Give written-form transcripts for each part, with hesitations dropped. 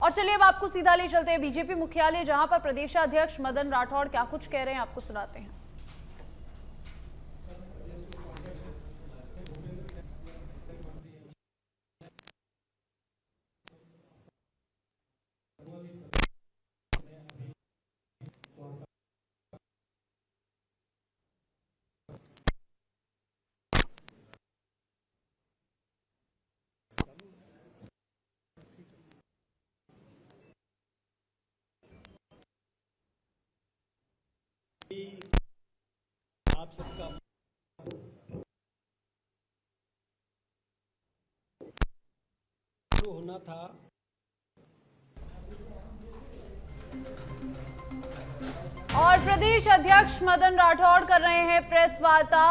और चलिए अब आपको सीधा ले चलते हैं बीजेपी मुख्यालय, जहां पर प्रदेशाध्यक्ष मदन राठौड़ क्या कुछ कह रहे हैं आपको सुनाते हैं। आप सबका जो होना था और प्रदेश अध्यक्ष मदन राठौड़ कर रहे हैं प्रेस वार्ता।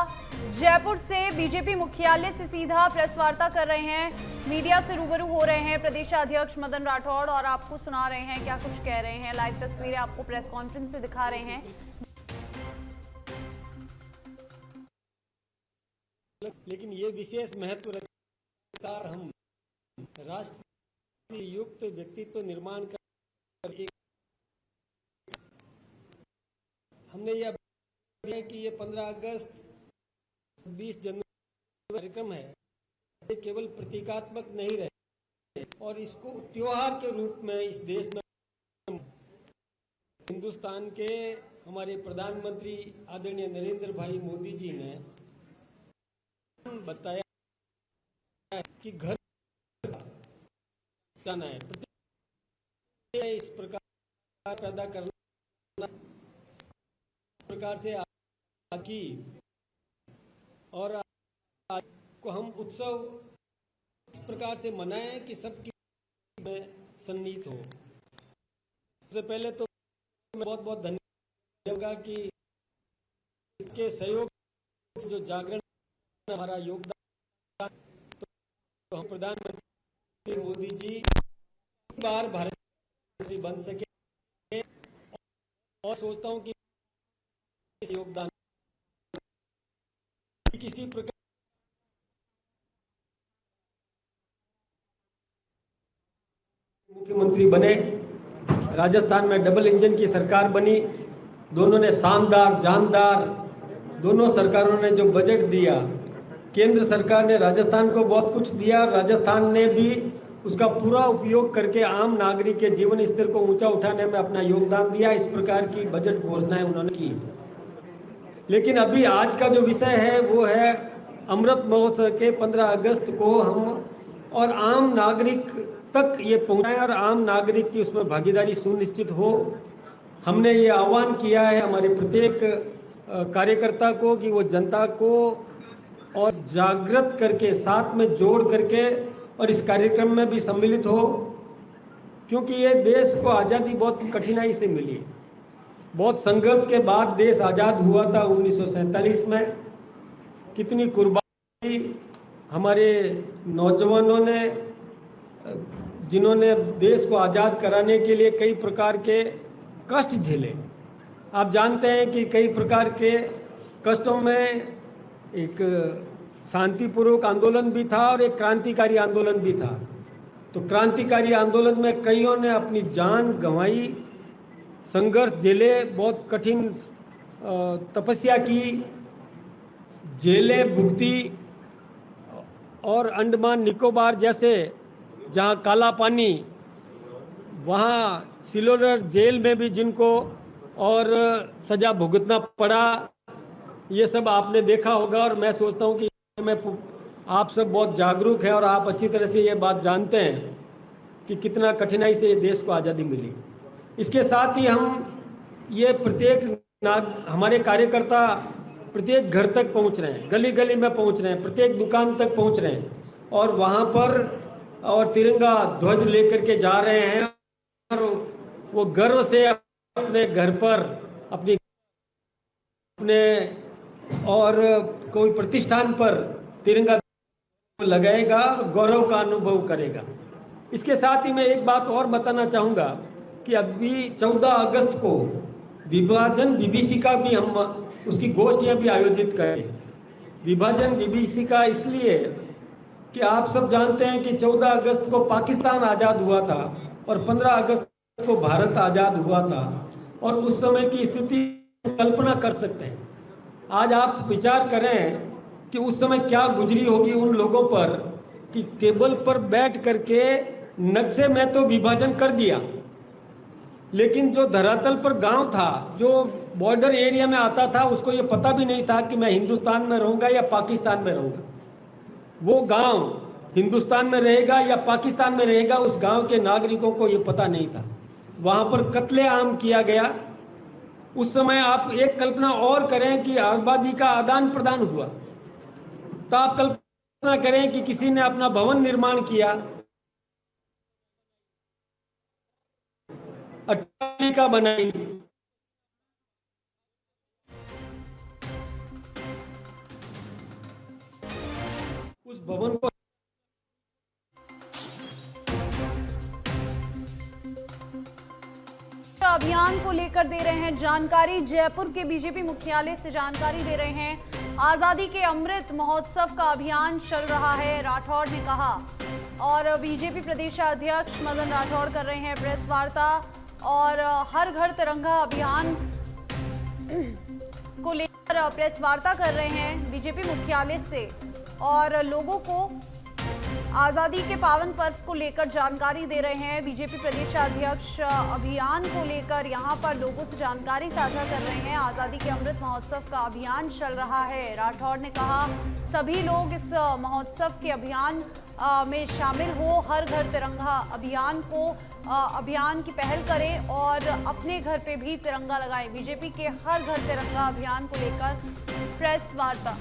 जयपुर से बीजेपी मुख्यालय से सीधा प्रेस वार्ता कर रहे हैं, मीडिया से रूबरू हो रहे हैं प्रदेशाध्यक्ष मदन राठौड़ और आपको सुना रहे हैं क्या कुछ कह रहे हैं। लाइव तस्वीरें आपको प्रेस कॉन्फ्रेंस से दिखा रहे हैं। लेकिन ये विशेष महत्व रखता हम राष्ट्र युक्त व्यक्तित्व निर्माण कर हमने यह कि ये 15 अगस्त 20 जनवरी कार्यक्रम है, ये केवल प्रतीकात्मक नहीं रहे और इसको त्योहार के रूप में इस देश में हिंदुस्तान के हमारे प्रधानमंत्री आदरणीय नरेंद्र भाई मोदी जी ने बताया कि घर जाना है, इस प्रकार पैदा करना प्रकार से की और आज को हम उत्सव इस प्रकार से मनाएं कि सबकी में सन्निहित हो। सबसे पहले तो मैं बहुत बहुत धन्यवाद कि के सहयोग जो जागरण हमारा योगदान तो हम प्रधानमंत्री मोदी जी बार भारत बन सके और सोचता हूं कि इस योगदान किसी प्रकार मुख्यमंत्री बने, राजस्थान में डबल इंजन की सरकार बनी, दोनों ने शानदार जानदार दोनों सरकारों ने जो बजट दिया, केंद्र सरकार ने राजस्थान को बहुत कुछ दिया, राजस्थान ने भी उसका पूरा उपयोग करके आम नागरिक के जीवन स्तर को ऊंचा उठाने में अपना योगदान दिया। इस प्रकार की बजट घोषणाएं उन्होंने की। लेकिन अभी आज का जो विषय है वो है अमृत महोत्सव के 15 अगस्त को हम और आम नागरिक तक ये पहुंचाएं और आम नागरिक की उसमें भागीदारी सुनिश्चित हो। हमने ये आह्वान किया है हमारे प्रत्येक कार्यकर्ता को कि वो जनता को और जागृत करके साथ में जोड़ करके और इस कार्यक्रम में भी सम्मिलित हो, क्योंकि ये देश को आज़ादी बहुत कठिनाई से मिली, बहुत संघर्ष के बाद देश आज़ाद हुआ था 1947 में। कितनी कुर्बानी हमारे नौजवानों ने, जिन्होंने देश को आज़ाद कराने के लिए कई प्रकार के कष्ट झेले। आप जानते हैं कि कई प्रकार के कष्टों में एक शांतिपूर्वक आंदोलन भी था और एक क्रांतिकारी आंदोलन भी था। तो क्रांतिकारी आंदोलन में कईयों ने अपनी जान गंवाई, संघर्ष झेले, बहुत कठिन तपस्या की, जेलें भुगती और अंडमान निकोबार जैसे जहाँ काला पानी, वहाँ सिलोडर जेल में भी जिनको और सजा भुगतना पड़ा, ये सब आपने देखा होगा। और मैं सोचता हूँ कि मैं आप सब बहुत जागरूक हैं और आप अच्छी तरह से ये बात जानते हैं कि कितना कठिनाई से ये देश को आज़ादी मिली। इसके साथ ही हम ये प्रत्येक हमारे कार्यकर्ता प्रत्येक घर तक पहुंच रहे हैं, गली गली में पहुंच रहे हैं, प्रत्येक दुकान तक पहुंच रहे हैं और वहां पर और तिरंगा ध्वज लेकर के जा रहे हैं और वो गर्व से अपने घर पर अपने और कोई प्रतिष्ठान पर तिरंगा लगाएगा, गौरव का अनुभव करेगा। इसके साथ ही मैं एक बात और बताना चाहूँगा कि अभी 14 अगस्त को विभाजन विभीषिका भी हम उसकी गोष्ठियाँ भी आयोजित करें। विभाजन विभीषिका इसलिए कि आप सब जानते हैं कि 14 अगस्त को पाकिस्तान आज़ाद हुआ था और 15 अगस्त को भारत आज़ाद हुआ था और उस समय की स्थिति कल्पना कर सकते हैं। आज आप विचार करें कि उस समय क्या गुजरी होगी उन लोगों पर कि टेबल पर बैठ करके नक्शे में तो विभाजन कर दिया, लेकिन जो धरातल पर गांव था, जो बॉर्डर एरिया में आता था, उसको ये पता भी नहीं था कि मैं हिंदुस्तान में रहूंगा या पाकिस्तान में रहूंगा। वो गांव हिंदुस्तान में रहेगा या पाकिस्तान में रहेगा, उस गांव के नागरिकों को ये पता नहीं था। वहां पर कत्लेआम किया गया। उस समय आप एक कल्पना और करें कि आबादी का आदान प्रदान हुआ, तो आप कल्पना करें कि किसी ने अपना भवन निर्माण किया, अट्टालिका बनाई, उस भवन को अभियान को लेकर दे रहे हैं जानकारी। जयपुर के बीजेपी मुख्यालय से जानकारी दे रहे हैं। आजादी के अमृत महोत्सव का अभियान चल रहा है, राठौड़ ने कहा। और बीजेपी प्रदेश अध्यक्ष मदन राठौड़ कर रहे हैं प्रेस वार्ता और हर घर तिरंगा अभियान को लेकर प्रेस वार्ता कर रहे हैं बीजेपी मुख्यालय से और लोगों को आज़ादी के पावन पर्व को लेकर जानकारी दे रहे हैं। बीजेपी प्रदेश अध्यक्ष अभियान को लेकर यहां पर लोगों से जानकारी साझा कर रहे हैं। आज़ादी के अमृत महोत्सव का अभियान चल रहा है। राठौड़ ने कहा सभी लोग इस महोत्सव के अभियान में शामिल हो, हर घर तिरंगा अभियान की पहल करें और अपने घर पे भी तिरंगा लगाएं। बीजेपी के हर घर तिरंगा अभियान को लेकर प्रेस वार्ता।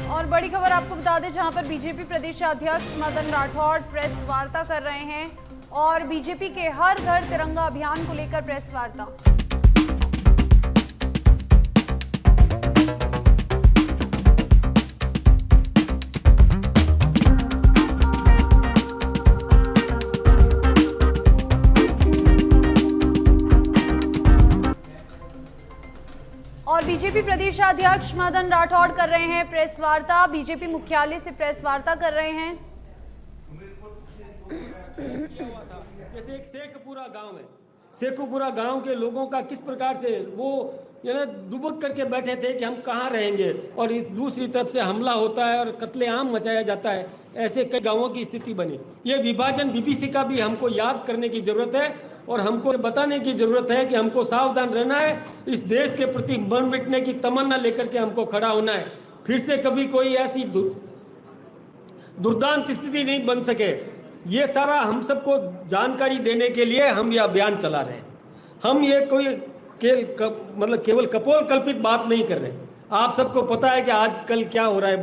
और बड़ी खबर आपको बता दें, जहां पर बीजेपी प्रदेश अध्यक्ष मदन राठौड़ प्रेस वार्ता कर रहे हैं और बीजेपी के हर घर तिरंगा अभियान को लेकर प्रेस वार्ता। और बीजेपी प्रदेश अध्यक्ष मदन राठौड़ कर रहे हैं प्रेस वार्ता, बीजेपी मुख्यालय से प्रेस वार्ता कर रहे हैं। जैसे एक शेखपुरा गांव है, शेखपुरा गांव के लोगों का किस प्रकार से वो दुबक करके बैठे थे कि हम कहाँ रहेंगे, और दूसरी तरफ से हमला होता है और कत्लेआम मचाया जाता है। ऐसे कई गांवों की स्थिति बनी। ये विभाजन बीबीसी का भी हमको याद करने की जरूरत है और हमको बताने की जरूरत है कि हमको सावधान रहना है। इस देश के प्रति मर मिटने की तमन्ना लेकर के हमको खड़ा होना है। फिर से कभी कोई ऐसी दुर्दांत स्थिति नहीं बन सके। ये सारा हम सबको जानकारी देने के लिए हम ये अभियान चला रहे हैं। हम ये कोई केवल कपोल कल्पित बात नहीं कर रहे। आप सबको पता है कि आजकल क्या हो रहा है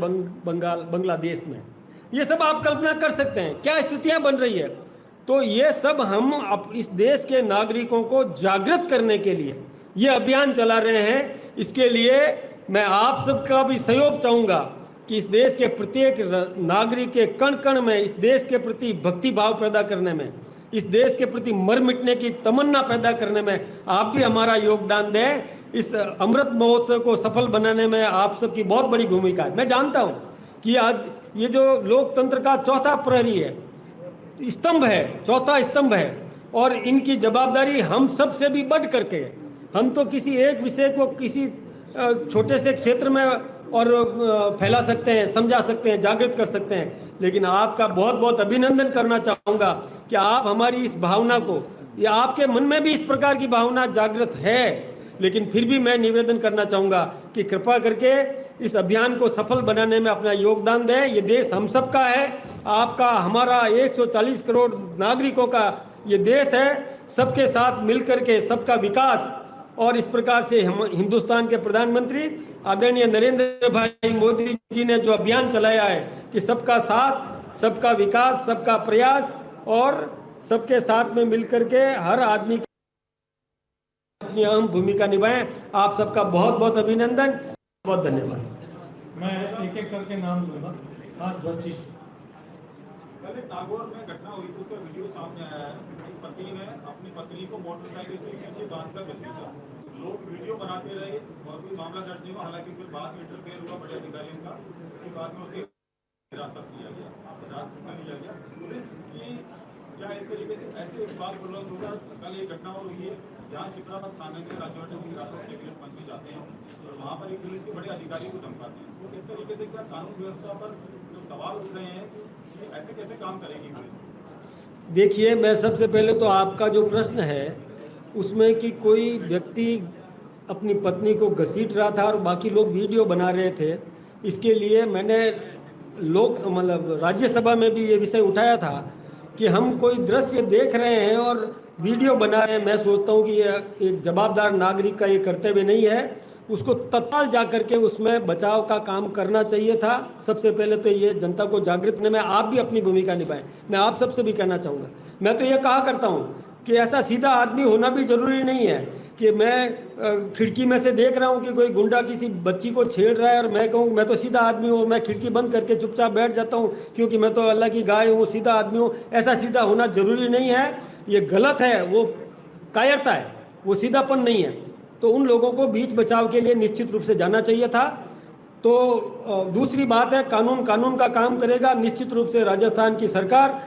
बांग्लादेश में। ये सब आप कल्पना कर सकते हैं क्या स्थितियां बन रही है। तो ये सब हम इस देश के नागरिकों को जागृत करने के लिए ये अभियान चला रहे हैं। इसके लिए मैं आप सबका भी सहयोग चाहूँगा कि इस देश के प्रत्येक नागरिक के कण कण में इस देश के प्रति भक्ति भाव पैदा करने में, इस देश के प्रति मर मिटने की तमन्ना पैदा करने में आप भी हमारा योगदान दें। इस अमृत महोत्सव को सफल बनाने में आप सबकी बहुत बड़ी भूमिका है। मैं जानता हूँ कि आज ये जो लोकतंत्र का चौथा प्रहरी है, स्तंभ है, चौथा स्तंभ है, और इनकी जवाबदारी हम सब से भी बढ़ करके है। हम तो किसी एक विषय को किसी छोटे से क्षेत्र में और फैला सकते हैं, समझा सकते हैं, जागृत कर सकते हैं, लेकिन आपका बहुत बहुत अभिनंदन करना चाहूँगा कि आप हमारी इस भावना को, या आपके मन में भी इस प्रकार की भावना जागृत है, लेकिन फिर भी मैं निवेदन करना चाहूँगा कि कृपा करके इस अभियान को सफल बनाने में अपना योगदान दें। ये देश हम सबका है, आपका, हमारा 140 करोड़ नागरिकों का ये देश है। सबके साथ मिलकर के सबका विकास, और इस प्रकार से हम हिंदुस्तान के प्रधानमंत्री आदरणीय नरेंद्र भाई मोदी जी ने जो अभियान चलाया है कि सबका साथ, सबका विकास, सबका प्रयास, और सबके साथ में मिलकर के हर आदमी अपनी अहम भूमिका निभाएं। आप सबका बहुत बहुत अभिनंदन, बहुत धन्यवाद। मैं एक एक करके नाम लूंगा। हाँ, पहले नागौर में घटना हुई थी, उसका वीडियो सामने आया है। एक पति ने अपनी पत्नी को मोटरसाइकिल से पीछे बांधकर घसीटा। लोग वीडियो बनाते रहे और कोई मामला दर्ज नहीं हुआ। हालांकि फिर बाद में इंटरफेयर हुआ बड़े अधिकारियों का, उसके बाद में उसे हिरासत लिया गया। पुलिस की क्या इस तरीके से ऐसे एक बात बोल होगा। कल एक घटना और हुई है जहाँ शिप्रापत थाने के राज्यवर्धन सिंह राठौर कैबिनेट मंत्री जाते हैं और वहाँ पर एक पुलिस के बड़े अधिकारी को धमकाते हैं। तो इस तरीके से क्या कानून व्यवस्था पर जो सवाल उठ रहे हैं कि ऐसे कैसे काम करेगी पुलिस? देखिए, मैं सबसे पहले तो आपका जो प्रश्न है उसमें कि कोई व्यक्ति अपनी पत्नी को घसीट रहा था और बाकी लोग वीडियो बना रहे थे, इसके लिए मैंने राज्यसभा में भी ये विषय उठाया था कि हम कोई दृश्य देख रहे हैं और वीडियो बना रहे हैं। मैं सोचता हूँ कि ये एक जवाबदार नागरिक का ये कर्तव्य नहीं है। उसको तत्काल जा करके उसमें बचाव का काम करना चाहिए था। सबसे पहले तो ये जनता को जागृत करने में आप भी अपनी भूमिका निभाएं। मैं आप सबसे भी कहना चाहूँगा, मैं तो ये कहा करता हूँ कि ऐसा सीधा आदमी होना भी जरूरी नहीं है कि मैं खिड़की में से देख रहा हूँ कि कोई गुंडा किसी बच्ची को छेड़ रहा है और मैं कहूँ मैं तो सीधा आदमी हूँ, मैं खिड़की बंद करके चुपचाप बैठ जाता हूँ क्योंकि मैं तो अल्लाह की गाय हूँ, सीधा आदमी हूँ। ऐसा सीधा होना जरूरी नहीं है, ये गलत है, वो कायरता है, वो सीधापन नहीं है। तो उन लोगों को बीच बचाव के लिए निश्चित रूप से जाना चाहिए था। तो दूसरी बात है, कानून का काम करेगा निश्चित रूप से राजस्थान की सरकार।